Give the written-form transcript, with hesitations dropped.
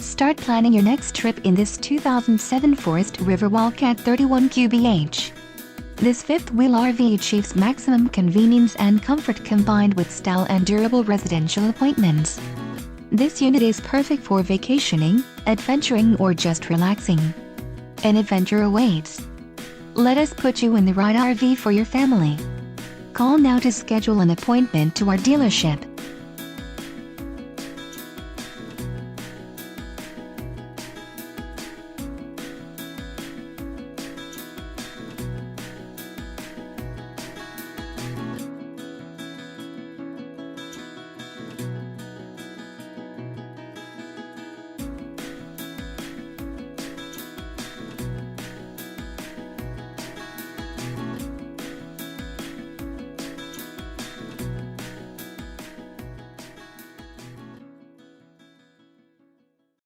Start planning your next trip in this 2007 Forest River Wildcat 31 QBH. This fifth-wheel RV achieves maximum convenience and comfort combined with style and durable residential appointments. This unit is perfect for vacationing, adventuring, or just relaxing. An adventure awaits. Let us put you in the right RV for your family. Call now to schedule an appointment to our dealership.